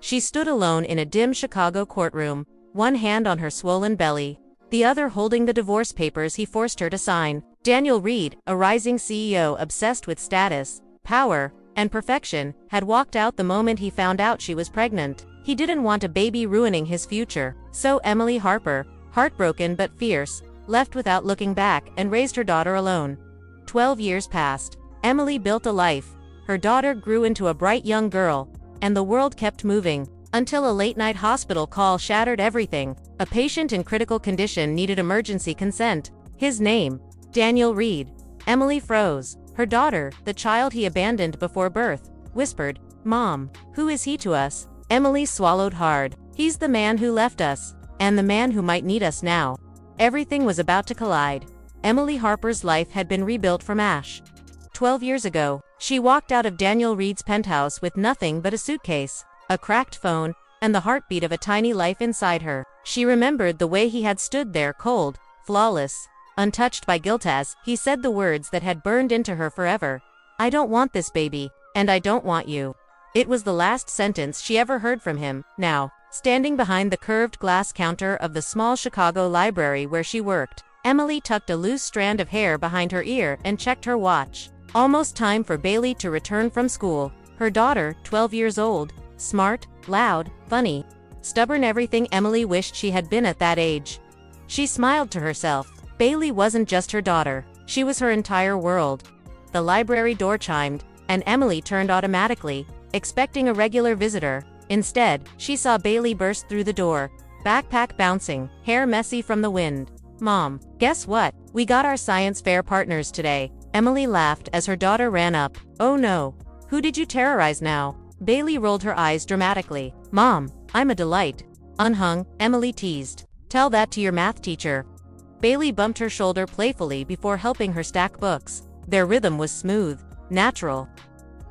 She stood alone in a dim Chicago courtroom, one hand on her swollen belly, the other holding the divorce papers he forced her to sign. Daniel Reed, a rising CEO obsessed with status, power, and perfection, had walked out the moment he found out she was pregnant. He didn't want a baby ruining his future. So Emily Harper, heartbroken but fierce, left without looking back and raised her daughter alone. 12 years passed. Emily built a life. Her daughter grew into a bright young girl, and the world kept moving, until a late-night hospital call shattered everything. A patient in critical condition needed emergency consent. His name, Daniel Reed. Emily froze. Her daughter, the child he abandoned before birth, whispered, "Mom, who is he to us?" Emily swallowed hard. "He's the man who left us, and the man who might need us now." Everything was about to collide. Emily Harper's life had been rebuilt from ash. 12 years ago, she walked out of Daniel Reed's penthouse with nothing but a suitcase, a cracked phone, and the heartbeat of a tiny life inside her. She remembered the way he had stood there cold, flawless, untouched by guilt as he said the words that had burned into her forever. "I don't want this baby, and I don't want you." It was the last sentence she ever heard from him. Now, standing behind the curved glass counter of the small Chicago library where she worked, Emily tucked a loose strand of hair behind her ear and checked her watch. Almost time for Bailey to return from school. Her daughter, 12 years old, smart, loud, funny, stubborn, everything Emily wished she had been at that age. She smiled to herself. Bailey wasn't just her daughter, she was her entire world. The library door chimed, and Emily turned automatically, expecting a regular visitor. Instead, she saw Bailey burst through the door, backpack bouncing, hair messy from the wind. "Mom, guess what? We got our science fair partners today." Emily laughed as her daughter ran up. "Oh no. Who did you terrorize now?" Bailey rolled her eyes dramatically. "Mom, I'm a delight." "Unhung," Emily teased. "Tell that to your math teacher." Bailey bumped her shoulder playfully before helping her stack books. Their rhythm was smooth, natural,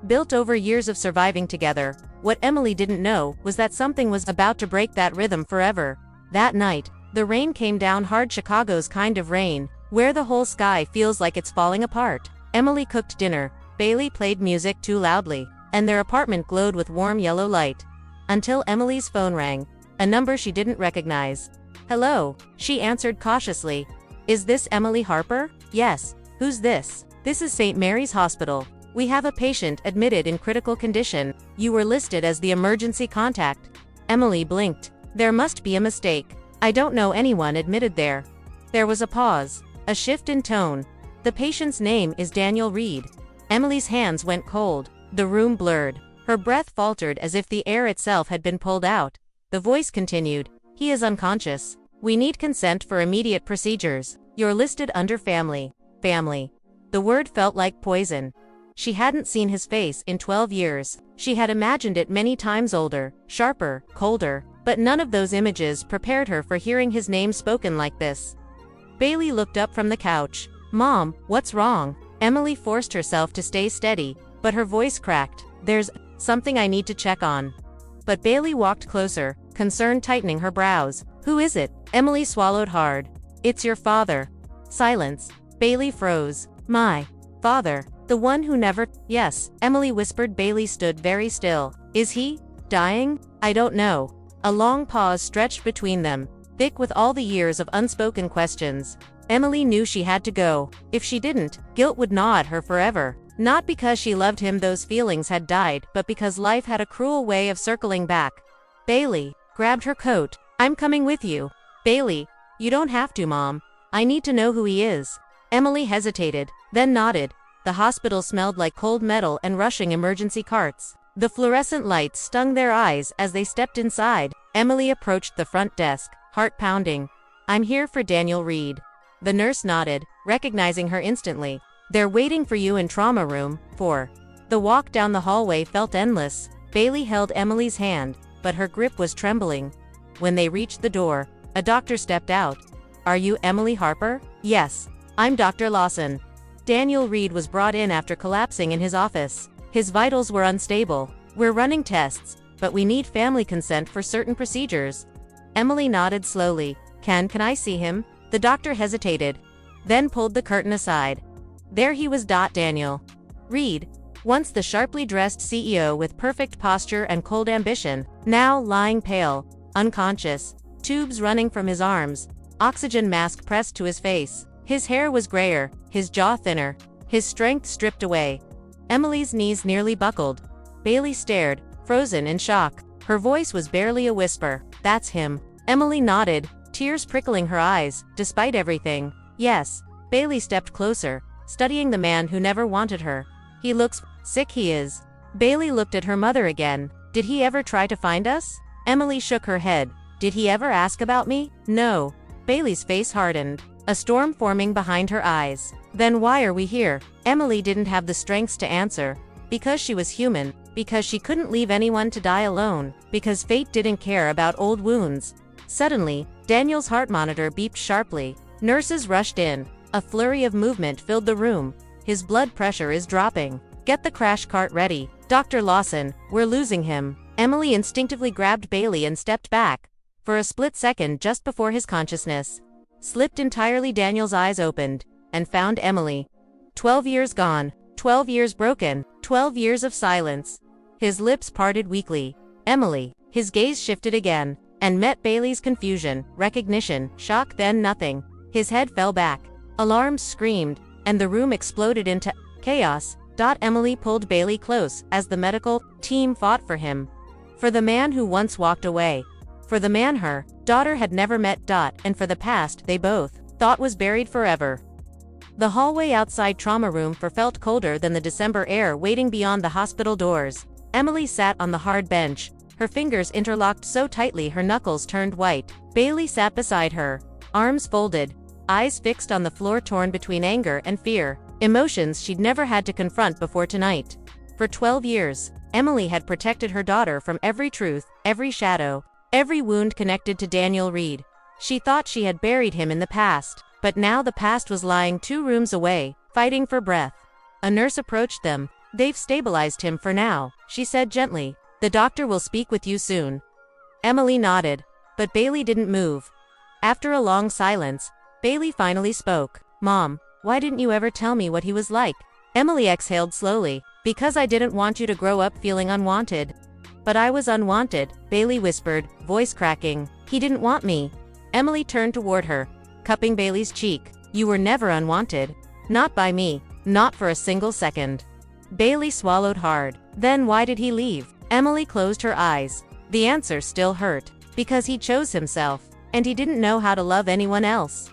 built over years of surviving together. What Emily didn't know was that something was about to break that rhythm forever. That night, the rain came down hard, Chicago's kind of rain, where the whole sky feels like it's falling apart. Emily cooked dinner, Bailey played music too loudly, and their apartment glowed with warm yellow light. Until Emily's phone rang, a number she didn't recognize. "Hello," she answered cautiously. "Is this Emily Harper?" "Yes. Who's this?" "This is St. Mary's Hospital. We have a patient admitted in critical condition. You were listed as the emergency contact." Emily blinked. There must be a mistake. "I don't know anyone admitted there." There was a pause, a shift in tone. "The patient's name is Daniel Reed." Emily's hands went cold. The room blurred. Her breath faltered as if the air itself had been pulled out. The voice continued, "He is unconscious. We need consent for immediate procedures. You're listed under family." Family. The word felt like poison. She hadn't seen his face in 12 years. She had imagined it many times older, sharper, colder, but none of those images prepared her for hearing his name spoken like this. Bailey looked up from the couch. "Mom, what's wrong?" Emily forced herself to stay steady, but her voice cracked. "There's something I need to check on." But Bailey walked closer, concern tightening her brows. "Who is it?" Emily swallowed hard. "It's your father." Silence. Bailey froze. "My father? The one who never—" "Yes," Emily whispered. Bailey stood very still. "Is he dying?" "I don't know." A long pause stretched between them, thick with all the years of unspoken questions. Emily knew she had to go. If she didn't, guilt would gnaw at her forever. Not because she loved him, those feelings had died, but because life had a cruel way of circling back. Bailey grabbed her coat. "I'm coming with you." "Bailey, you don't have to, Mom. I need to know who he is." Emily hesitated, then nodded. The hospital smelled like cold metal and rushing emergency carts. The fluorescent lights stung their eyes as they stepped inside. Emily approached the front desk, heart pounding. "I'm here for Daniel Reed." The nurse nodded, recognizing her instantly. "They're waiting for you in trauma room 4. The walk down the hallway felt endless. Bailey held Emily's hand, but her grip was trembling. When they reached the door, a doctor stepped out. "Are you Emily Harper?" "Yes. I'm Dr. Lawson." Daniel Reed was brought in after collapsing in his office. His vitals were unstable. "We're running tests, but we need family consent for certain procedures." Emily nodded slowly. Can I see him?" The doctor hesitated, then pulled the curtain aside. There he was. Daniel Reed. Once the sharply dressed CEO with perfect posture and cold ambition, now lying pale, unconscious, tubes running from his arms, oxygen mask pressed to his face. His hair was grayer, his jaw thinner, his strength stripped away. Emily's knees nearly buckled. Bailey stared, frozen in shock. Her voice was barely a whisper. "That's him." Emily nodded, tears prickling her eyes, despite everything. "Yes." Bailey stepped closer, studying the man who never wanted her. "He looks sick, he is." Bailey looked at her mother again. "Did he ever try to find us?" Emily shook her head. "Did he ever ask about me?" "No." Bailey's face hardened, a storm forming behind her eyes. "Then why are we here?" Emily didn't have the strength to answer. Because she was human, because she couldn't leave anyone to die alone, because fate didn't care about old wounds. Suddenly, Daniel's heart monitor beeped sharply. Nurses rushed in. A flurry of movement filled the room. "His blood pressure is dropping. Get the crash cart ready. Dr. Lawson, we're losing him." Emily instinctively grabbed Bailey and stepped back. For a split second just before his consciousness slipped entirely, Daniel's eyes opened and found Emily. 12 years gone. 12 years broken. 12 years of silence. His lips parted weakly. "Emily." His gaze shifted again and met Bailey's confusion, recognition, shock, then nothing. His head fell back. Alarms screamed, and the room exploded into chaos. Emily pulled Bailey close as the medical team fought for him. For the man who once walked away. For the man her daughter had never met. And for the past they both thought was buried forever. The hallway outside trauma room felt colder than the December air waiting beyond the hospital doors. Emily sat on the hard bench, her fingers interlocked so tightly her knuckles turned white. Bailey sat beside her, arms folded, eyes fixed on the floor, torn between anger and fear, emotions she'd never had to confront before tonight. For 12 years, Emily had protected her daughter from every truth, every shadow, every wound connected to Daniel Reed. She thought she had buried him in the past, but now the past was lying 2 rooms away, fighting for breath. A nurse approached them. "They've stabilized him for now," she said gently. "The doctor will speak with you soon." Emily nodded, but Bailey didn't move. After a long silence, Bailey finally spoke. "Mom, why didn't you ever tell me what he was like?" Emily exhaled slowly. "Because I didn't want you to grow up feeling unwanted." "But I was unwanted," Bailey whispered, voice cracking. "He didn't want me." Emily turned toward her, cupping Bailey's cheek. "You were never unwanted. Not by me. Not for a single second." Bailey swallowed hard. "Then why did he leave?" Emily closed her eyes. The answer still hurt. Because he chose himself, and he didn't know how to love anyone else.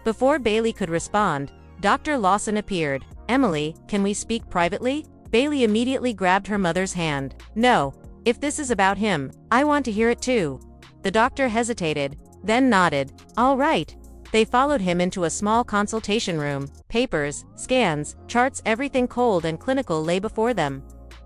Before Bailey could respond, Dr. Lawson appeared. "Emily, can we speak privately?" Bailey immediately grabbed her mother's hand. "No. If this is about him, I want to hear it too." The doctor hesitated, then nodded. "All right." They followed him into a small consultation room. Papers, scans, charts, everything cold and clinical lay before them.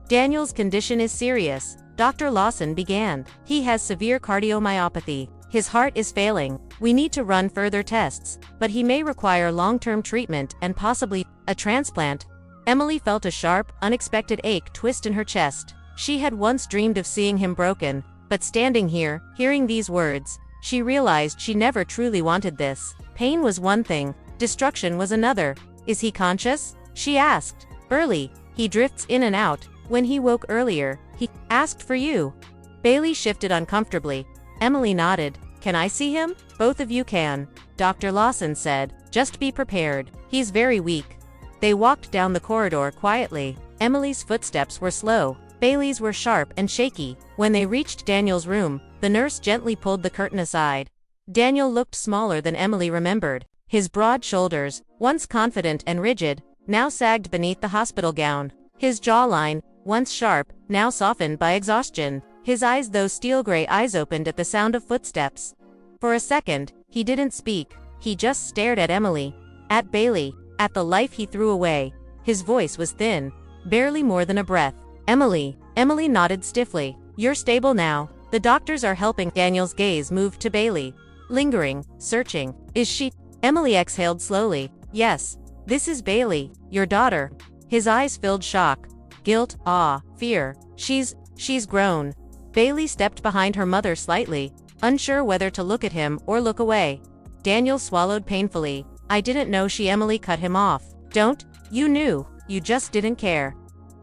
"Daniel's condition is serious," Dr. Lawson began. "He has severe cardiomyopathy. His heart is failing. We need to run further tests, but he may require long-term treatment and possibly a transplant." Emily felt a sharp, unexpected ache twist in her chest. She had once dreamed of seeing him broken, but standing here, hearing these words, she realized she never truly wanted this. Pain was one thing, destruction was another. "Is he conscious?" she asked. "Early. He drifts in and out. When he woke earlier, he asked for you." Bailey shifted uncomfortably. Emily nodded. "Can I see him?" "Both of you can," Dr. Lawson said. "Just be prepared. He's very weak." They walked down the corridor quietly. Emily's footsteps were slow. Bailey's were sharp and shaky. When they reached Daniel's room, the nurse gently pulled the curtain aside. Daniel looked smaller than Emily remembered. His broad shoulders, once confident and rigid, now sagged beneath the hospital gown. His jawline, once sharp, now softened by exhaustion. His eyes, those steel-gray eyes, opened at the sound of footsteps. For a second, he didn't speak. He just stared at Emily, at Bailey, at the life he threw away. His voice was thin, barely more than a breath. "Emily." Emily nodded stiffly. "You're stable now. The doctors are helping." Daniel's gaze moved to Bailey. Lingering, searching. "Is she?" Emily exhaled slowly. "Yes. This is Bailey, your daughter." His eyes filled shock, guilt, awe, fear. She's grown." Bailey stepped behind her mother slightly, unsure whether to look at him or look away. Daniel swallowed painfully. "I didn't know she." Emily cut him off. "Don't. You knew. You just didn't care."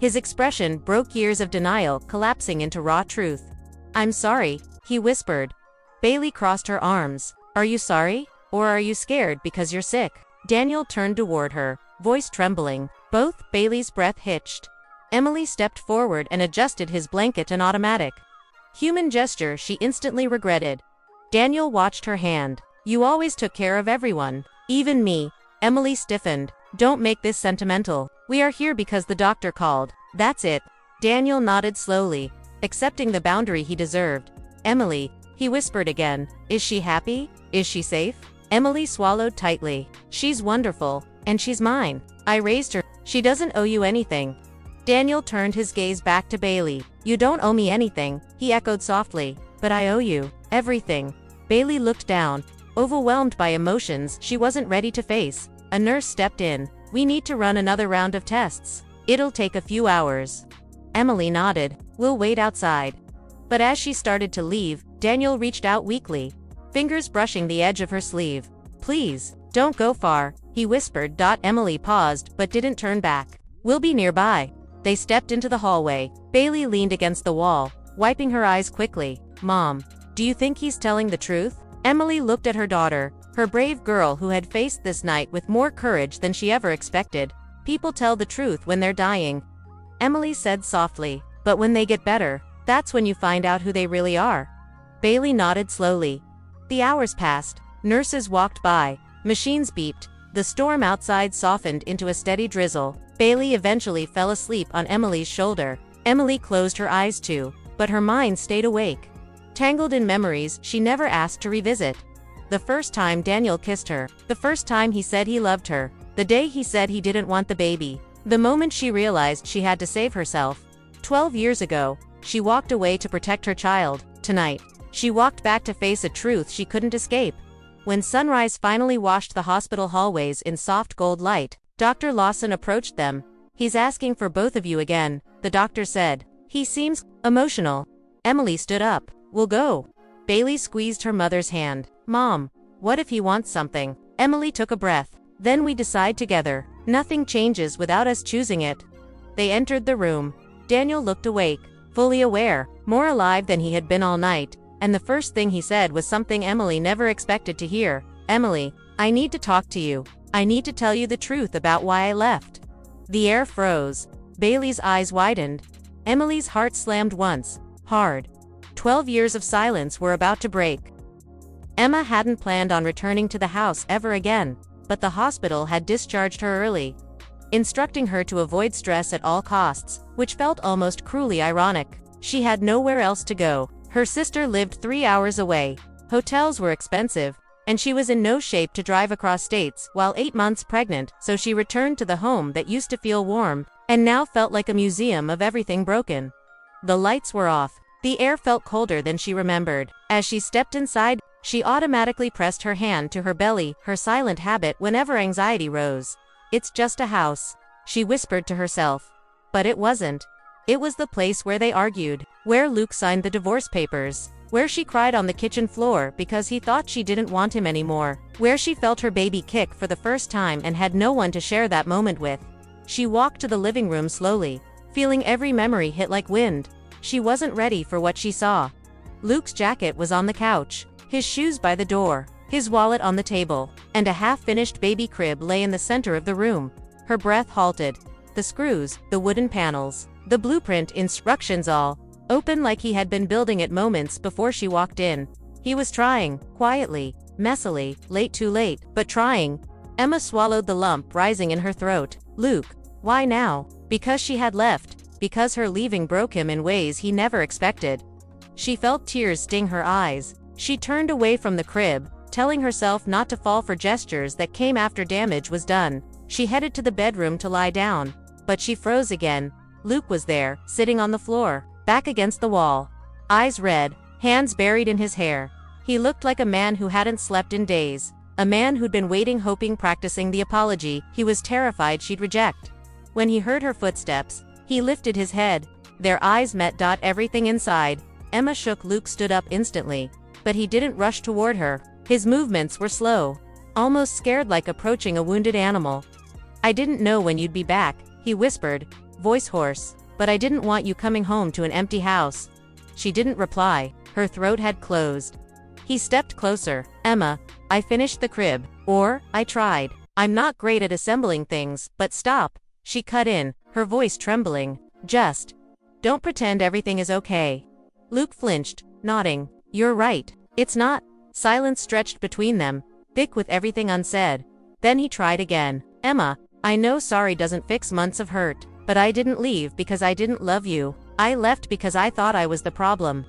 His expression broke years of denial, collapsing into raw truth. "I'm sorry," he whispered. Bailey crossed her arms. "Are you sorry? Or are you scared because you're sick?" Daniel turned toward her, voice trembling. Both Bailey's breath hitched. Emily stepped forward and adjusted his blanket, an automatic human gesture she instantly regretted. Daniel watched her hand. "You always took care of everyone. Even me." Emily stiffened. "Don't make this sentimental. We are here because the doctor called. That's it." Daniel nodded slowly, accepting the boundary he deserved. "Emily," he whispered again, "is she happy? Is she safe?" Emily swallowed tightly. "She's wonderful, and she's mine. I raised her. She doesn't owe you anything." Daniel turned his gaze back to Bailey. "You don't owe me anything," he echoed softly, "but I owe you everything." Bailey looked down, overwhelmed by emotions she wasn't ready to face. A nurse stepped in. "We need to run another round of tests. It'll take a few hours." Emily nodded. "We'll wait outside." But as she started to leave, Daniel reached out weakly, fingers brushing the edge of her sleeve. "Please, don't go far," he whispered. Emily paused but didn't turn back. "We'll be nearby." They stepped into the hallway. Bailey leaned against the wall, wiping her eyes quickly. "Mom, do you think he's telling the truth?" Emily looked at her daughter, her brave girl who had faced this night with more courage than she ever expected. "People tell the truth when they're dying," Emily said softly, "but when they get better, that's when you find out who they really are." Bailey nodded slowly. The hours passed. Nurses walked by. Machines beeped. The storm outside softened into a steady drizzle. Bailey eventually fell asleep on Emily's shoulder. Emily closed her eyes too, but her mind stayed awake, tangled in memories she never asked to revisit. The first time Daniel kissed her, the first time he said he loved her, the day he said he didn't want the baby, the moment she realized she had to save herself. 12 years ago, she walked away to protect her child. Tonight, she walked back to face a truth she couldn't escape. When sunrise finally washed the hospital hallways in soft gold light, Dr. Lawson approached them. "He's asking for both of you again," the doctor said. "He seems emotional." Emily stood up. "We'll go." Bailey squeezed her mother's hand. "Mom, what if he wants something?" Emily took a breath. "Then we decide together. Nothing changes without us choosing it." They entered the room. Daniel looked awake, fully aware, more alive than he had been all night, and the first thing he said was something Emily never expected to hear. "Emily, I need to talk to you. I need to tell you the truth about why I left." The air froze. Bailey's eyes widened. Emily's heart slammed once, hard. 12 years of silence were about to break. Emma hadn't planned on returning to the house ever again, but the hospital had discharged her early, instructing her to avoid stress at all costs, which felt almost cruelly ironic. She had nowhere else to go. Her sister lived 3 hours away. Hotels were expensive, and she was in no shape to drive across states while 8 months pregnant, so she returned to the home that used to feel warm, and now felt like a museum of everything broken. The lights were off. The air felt colder than she remembered. As she stepped inside, she automatically pressed her hand to her belly, her silent habit whenever anxiety rose. "It's just a house," she whispered to herself. But it wasn't. It was the place where they argued, where Luke signed the divorce papers, where she cried on the kitchen floor because he thought she didn't want him anymore, where she felt her baby kick for the first time and had no one to share that moment with. She walked to the living room slowly, feeling every memory hit like wind. She wasn't ready for what she saw. Luke's jacket was on the couch, his shoes by the door, his wallet on the table, and a half-finished baby crib lay in the center of the room. Her breath halted. The screws, the wooden panels, the blueprint instructions all open like he had been building it moments before she walked in. He was trying, quietly, messily, too late, but trying. Emma swallowed the lump rising in her throat. Luke. Why now? Because she had left, because her leaving broke him in ways he never expected. She felt tears sting her eyes. She turned away from the crib, telling herself not to fall for gestures that came after damage was done. She headed to the bedroom to lie down, but she froze again. Luke was there, sitting on the floor, back against the wall, eyes red, hands buried in his hair. He looked like a man who hadn't slept in days, a man who'd been waiting, hoping, practicing the apology he was terrified she'd reject. When he heard her footsteps, he lifted his head. Their eyes met. Everything inside Emma shook. Luke stood up instantly, but he didn't rush toward her. His movements were slow, almost scared, like approaching a wounded animal. "I didn't know when you'd be back," he whispered, voice hoarse. But I didn't want you coming home to an empty house. She didn't reply. Her throat had closed. He stepped closer. Emma, I finished the crib. Or, I tried. I'm not great at assembling things, but stop. She cut in, her voice trembling. Just don't pretend everything is okay. Luke flinched, nodding. You're right. It's not. Silence stretched between them, thick with everything unsaid. Then he tried again. Emma, I know sorry doesn't fix months of hurt, but I didn't leave because I didn't love you. I left because I thought I was the problem.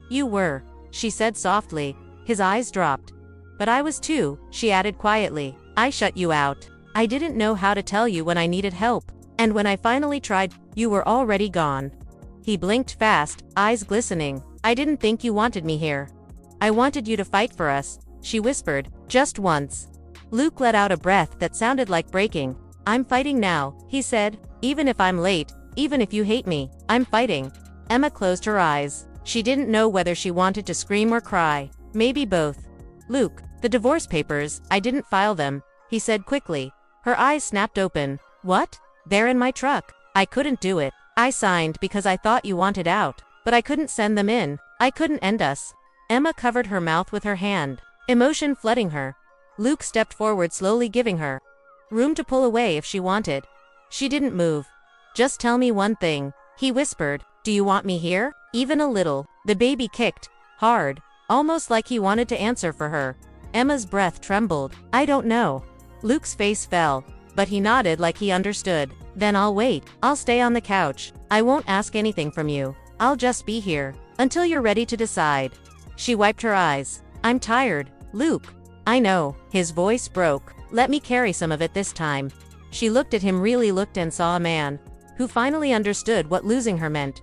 You were, she said softly. His eyes dropped. But I was too, she added quietly. I shut you out. I didn't know how to tell you when I needed help. And when I finally tried, you were already gone. He blinked fast, eyes glistening. I didn't think you wanted me here. I wanted you to fight for us, she whispered, just once. Luke let out a breath that sounded like breaking. I'm fighting now, he said. Even if I'm late, even if you hate me, I'm fighting. Emma closed her eyes. She didn't know whether she wanted to scream or cry. Maybe both. Luke, the divorce papers, I didn't file them, he said quickly. Her eyes snapped open. What? They're in my truck. I couldn't do it. I signed because I thought you wanted out, but I couldn't send them in. I couldn't end us. Emma covered her mouth with her hand, emotion flooding her. Luke stepped forward, slowly giving her room to pull away if she wanted. She didn't move. Just tell me one thing, he whispered. Do you want me here? Even a little. The baby kicked hard, almost like he wanted to answer for her. Emma's breath trembled. I don't know. Luke's face fell, but he nodded like he understood. Then I'll wait. I'll stay on the couch. I won't ask anything from you. I'll just be here until you're ready to decide. She wiped her eyes. I'm tired, Luke. I know. His voice broke. Let me carry some of it this time. She looked at him, really looked, and saw a man who finally understood what losing her meant.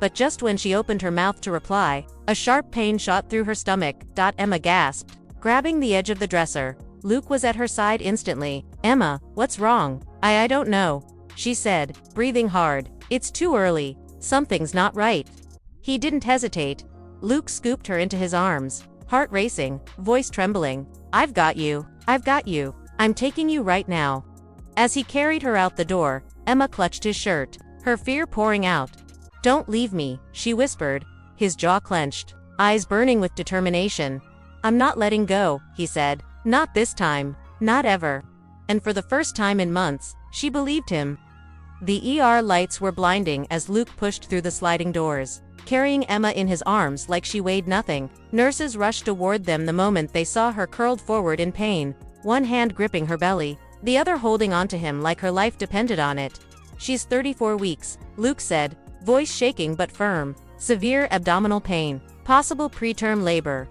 But just when she opened her mouth to reply, a sharp pain shot through her stomach. Emma gasped, grabbing the edge of the dresser. Luke was at her side instantly. Emma, what's wrong? I don't know, she said, breathing hard. It's too early. Something's not right. He didn't hesitate. Luke scooped her into his arms, heart racing, voice trembling. I've got you. I've got you. I'm taking you right now. As he carried her out the door, Emma clutched his shirt, her fear pouring out. Don't leave me, she whispered, his jaw clenched, eyes burning with determination. I'm not letting go, he said. Not this time. Not ever. And for the first time in months, she believed him. The ER lights were blinding as Luke pushed through the sliding doors, carrying Emma in his arms like she weighed nothing. Nurses rushed toward them the moment they saw her curled forward in pain, one hand gripping her belly, the other holding onto him like her life depended on it. She's 34 weeks, Luke said, voice shaking but firm. Severe abdominal pain. Possible preterm labor.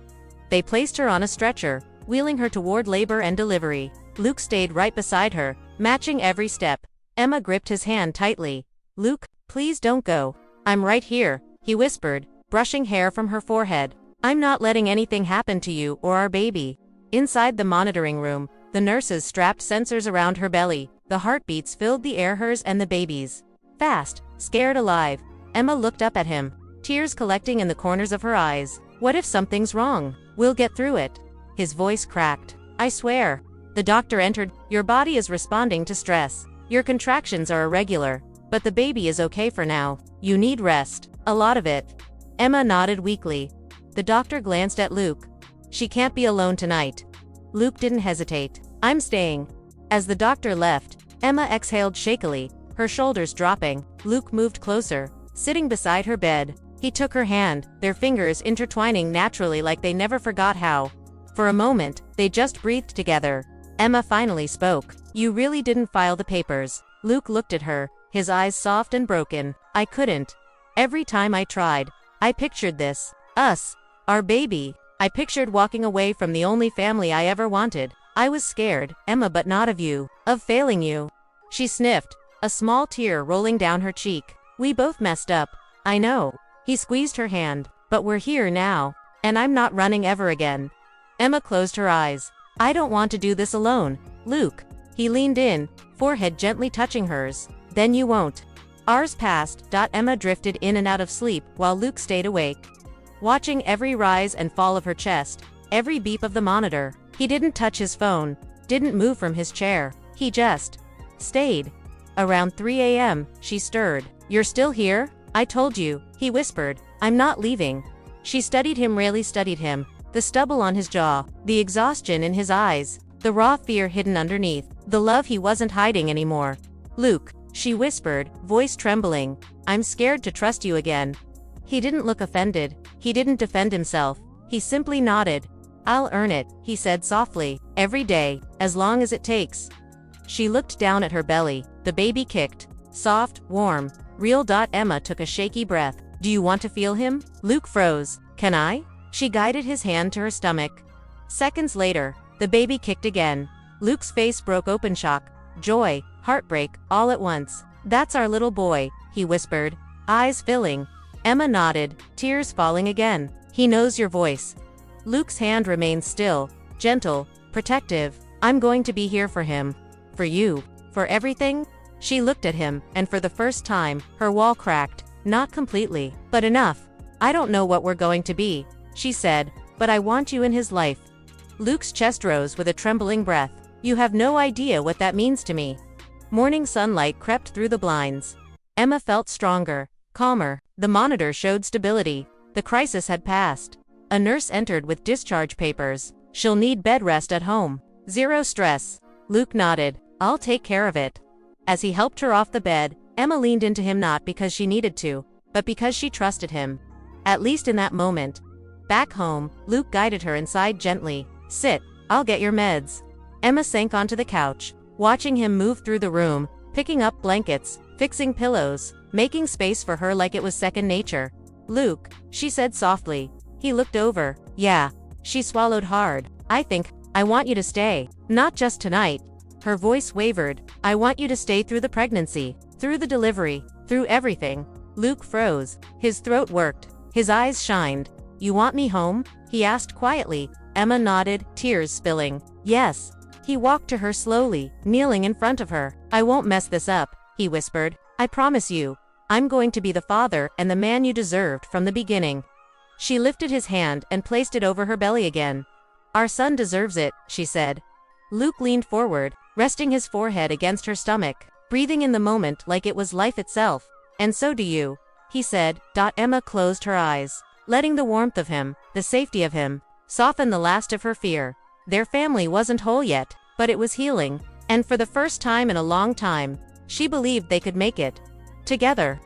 They placed her on a stretcher, wheeling her toward labor and delivery. Luke stayed right beside her, matching every step. Emma gripped his hand tightly. Luke, please don't go. I'm right here, he whispered, brushing hair from her forehead. I'm not letting anything happen to you or our baby. Inside the monitoring room, the nurses strapped sensors around her belly. The heartbeats filled the air, hers and the baby's. Fast, scared alive. Emma looked up at him, tears collecting in the corners of her eyes. What if something's wrong? We'll get through it. His voice cracked. I swear. The doctor entered. Your body is responding to stress. Your contractions are irregular, but the baby is okay for now. You need rest. A lot of it. Emma nodded weakly. The doctor glanced at Luke. She can't be alone tonight. Luke didn't hesitate. I'm staying. As the doctor left, Emma exhaled shakily, her shoulders dropping. Luke moved closer, sitting beside her bed. He took her hand, their fingers intertwining naturally like they never forgot how. For a moment, they just breathed together. Emma finally spoke. You really didn't file the papers. Luke looked at her, his eyes soft and broken. I couldn't. Every time I tried, I pictured this. Us. Our baby. I pictured walking away from the only family I ever wanted. I was scared, Emma, but not of you. Of failing you. She sniffed, a small tear rolling down her cheek. We both messed up. I know. He squeezed her hand. But we're here now. And I'm not running ever again. Emma closed her eyes. I don't want to do this alone, Luke. He leaned in, forehead gently touching hers. Then you won't. Hours passed. Emma drifted in and out of sleep while Luke stayed awake, watching every rise and fall of her chest, every beep of the monitor. He didn't touch his phone, didn't move from his chair. He just stayed. Around 3 a.m., she stirred. "You're still here? I told you," he whispered. "I'm not leaving." She really studied him. The stubble on his jaw, the exhaustion in his eyes, the raw fear hidden underneath, the love he wasn't hiding anymore. "Luke," she whispered, voice trembling, "I'm scared to trust you again." He didn't look offended. He didn't defend himself. He simply nodded. "I'll earn it," he said softly, "every day, as long as it takes." She looked down at her belly. The baby kicked. Soft, warm, real. Emma took a shaky breath. "Do you want to feel him?" Luke froze. "Can I?" She guided his hand to her stomach. Seconds later, the baby kicked again. Luke's face broke open, shock, joy, heartbreak, all at once. "That's our little boy," he whispered, eyes filling. Emma nodded, tears falling again. "He knows your voice." Luke's hand remained still, gentle, protective. "I'm going to be here for him. For you. For everything." She looked at him, and for the first time, her wall cracked. "Not completely, but enough. I don't know what we're going to be," she said, "but I want you in his life." Luke's chest rose with a trembling breath. "You have no idea what that means to me." Morning sunlight crept through the blinds. Emma felt stronger, calmer. The monitor showed stability. The crisis had passed. A nurse entered with discharge papers. "She'll need bed rest at home. Zero stress." Luke nodded. "I'll take care of it." As he helped her off the bed, Emma leaned into him, not because she needed to, but because she trusted him. At least in that moment. Back home, Luke guided her inside gently. "Sit, I'll get your meds." Emma sank onto the couch, watching him move through the room, picking up blankets, fixing pillows, making space for her like it was second nature. "Luke," she said softly. He looked over. "Yeah." She swallowed hard. I want you to stay. Not just tonight." Her voice wavered. "I want you to stay through the pregnancy, through the delivery, through everything." Luke froze. His throat worked. His eyes shined. "You want me home?" he asked quietly. Emma nodded, tears spilling. "Yes." He walked to her slowly, kneeling in front of her. "I won't mess this up," he whispered. "I promise you. I'm going to be the father and the man you deserved from the beginning." She lifted his hand and placed it over her belly again. "Our son deserves it," she said. Luke leaned forward, resting his forehead against her stomach, breathing in the moment like it was life itself. "And so do you," he said. Emma closed her eyes, letting the warmth of him, the safety of him, soften the last of her fear. Their family wasn't whole yet, but it was healing, and for the first time in a long time, she believed they could make it. Together.